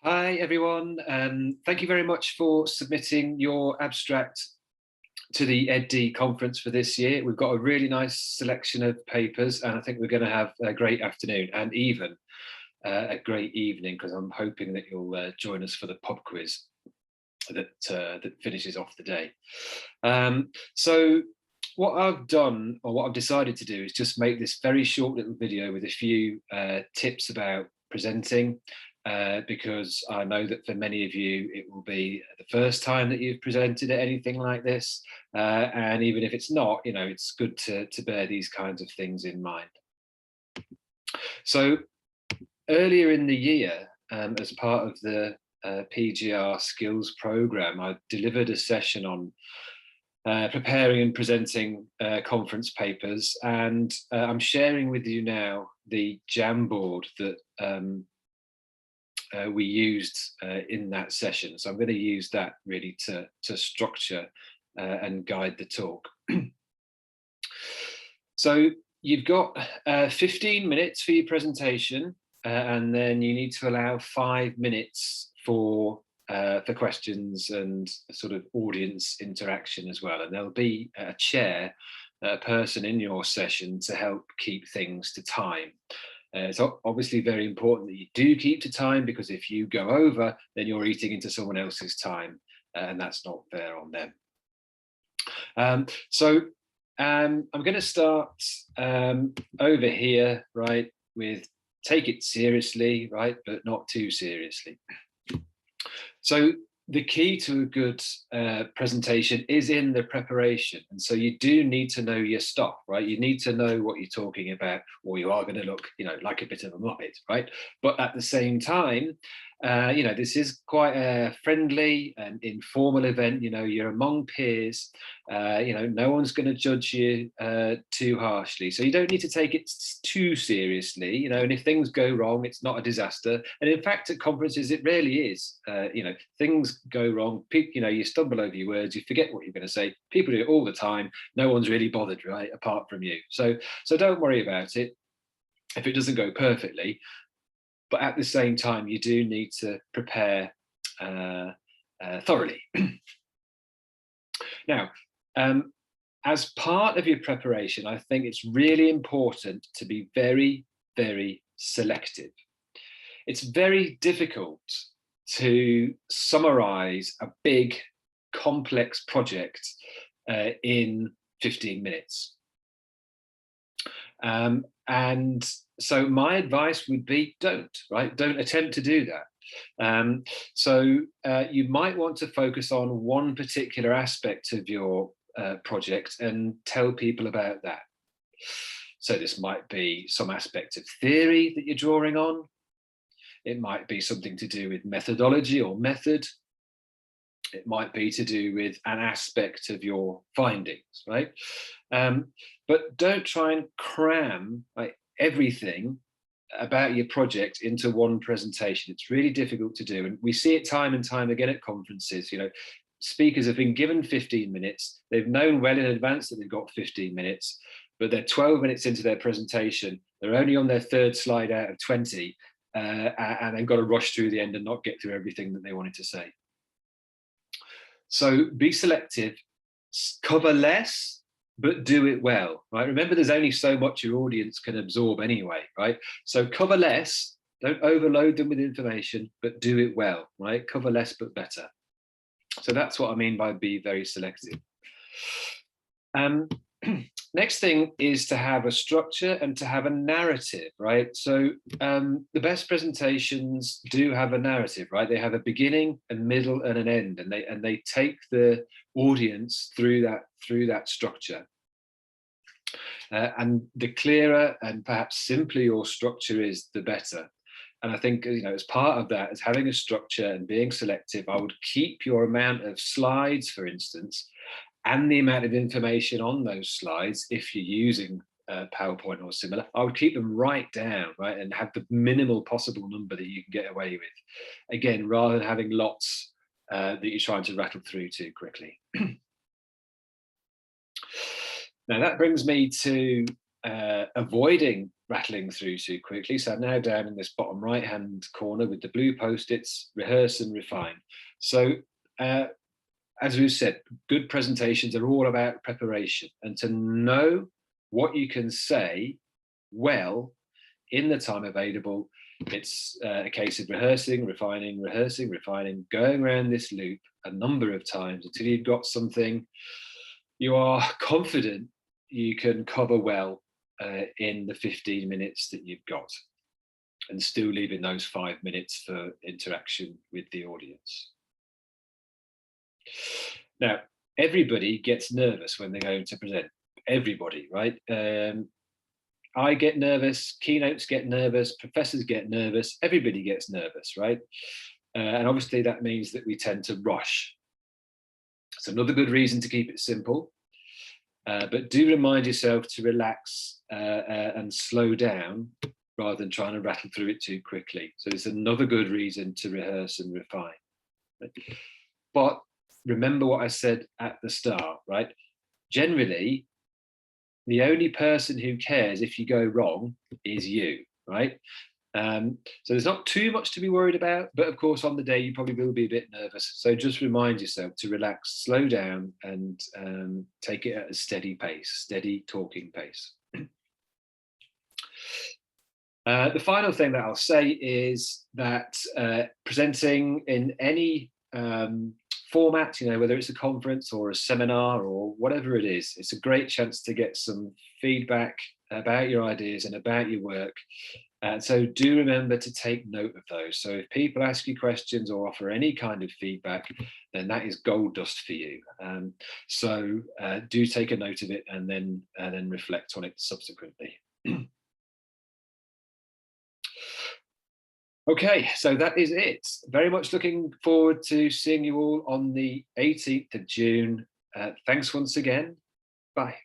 Hi, everyone. Thank you very much for submitting your abstract to the EdD conference for this year. We've got a really nice selection of papers, and I think we're going to have a great afternoon and even a great evening, because I'm hoping that you'll join us for the pub quiz that finishes off the day. So what I've done, or what I've decided to do, is just make this very short little video with a few tips about presenting. Because I know that for many of you, it will be the first time that you've presented at anything like this. And even if it's not, it's good to bear these kinds of things in mind. So earlier in the year, as part of the PGR skills program, I delivered a session on preparing and presenting conference papers. And I'm sharing with you now the Jamboard that we used in that session. So I'm going to use that really to structure and guide the talk. So you've got 15 minutes for your presentation, and then you need to allow 5 minutes for questions and sort of audience interaction as well. And there'll be a chair, a person in your session to help keep things to time. It's obviously very important that you do keep to time, because if you go over, then you're eating into someone else's time, and that's not fair on them. So I'm going to start over here, right, with take it seriously, right, but not too seriously. So the key to a good presentation is in the preparation. And so you do need to know your stuff, right? You need to know what you're talking about, or you are going to look, like a bit of a muppet, right? But at the same time, this is quite a friendly and informal event. You're among peers. No one's going to judge you too harshly. So you don't need to take it too seriously, and if things go wrong, it's not a disaster. And in fact, at conferences, it rarely is. Things go wrong. You stumble over your words, you forget what you're going to say. People do it all the time. No one's really bothered, right, apart from you. So don't worry about it if it doesn't go perfectly. But at the same time, you do need to prepare thoroughly. Now, as part of your preparation, I think it's really important to be very, very selective. It's very difficult to summarize a big, complex project in 15 minutes. And so my advice would be don't attempt to do that. So you might want to focus on one particular aspect of your project and tell people about that. So this might be some aspect of theory that you're drawing on. It might be something to do with methodology or method. It might be to do with an aspect of your findings, right? But don't try and cram everything about your project into one presentation. It's really difficult to do. And we see it time and time again at conferences. Speakers have been given 15 minutes. They've known well in advance that they've got 15 minutes, but they're 12 minutes into their presentation. They're only on their third slide out of 20, and they've got to rush through the end and not get through everything that they wanted to say. So be selective, cover less, but do it well, right? Remember, there's only so much your audience can absorb anyway, right? So cover less, don't overload them with information, but do it well, right? Cover less, but better. So that's what I mean by be very selective. Next thing is to have a structure and to have a narrative, right? So the best presentations do have a narrative, right? They have a beginning, a middle, and an end, and they take the audience through that structure. And the clearer and perhaps simpler your structure is, the better. And I think, as part of that, as having a structure and being selective, I would keep your amount of slides, for instance, and the amount of information on those slides, if you're using PowerPoint or similar, I would keep them right down, right, and have the minimal possible number that you can get away with. Again, rather than having lots that you're trying to rattle through too quickly. Now that brings me to avoiding rattling through too quickly. So I'm now down in this bottom right-hand corner with the blue post-its, rehearse and refine. So as we've said, good presentations are all about preparation, and to know what you can say well in the time available. It's a case of rehearsing, refining, going around this loop a number of times until you've got something you are confident you can cover well in the 15 minutes that you've got, and still leaving those 5 minutes for interaction with the audience. Now, everybody gets nervous when they're going to present. Everybody, right? I get nervous, keynotes get nervous, professors get nervous, everybody gets nervous, right? And obviously that means that we tend to rush. It's another good reason to keep it simple, but do remind yourself to relax and slow down rather than trying to rattle through it too quickly. So it's another good reason to rehearse and refine. Right? But remember what I said at the start, right? Generally, the only person who cares if you go wrong is you, right? So there's not too much to be worried about, but of course on the day you probably will be a bit nervous. So just remind yourself to relax, slow down, and take it at a steady pace, steady talking pace. The final thing that I'll say is that presenting in any format, whether it's a conference or a seminar or whatever it is, it's a great chance to get some feedback about your ideas and about your work. So do remember to take note of those. So if people ask you questions or offer any kind of feedback, then that is gold dust for you. So do take a note of it and then reflect on it subsequently. Okay, so that is it. Very much looking forward to seeing you all on the 18th of June. Thanks once again. Bye.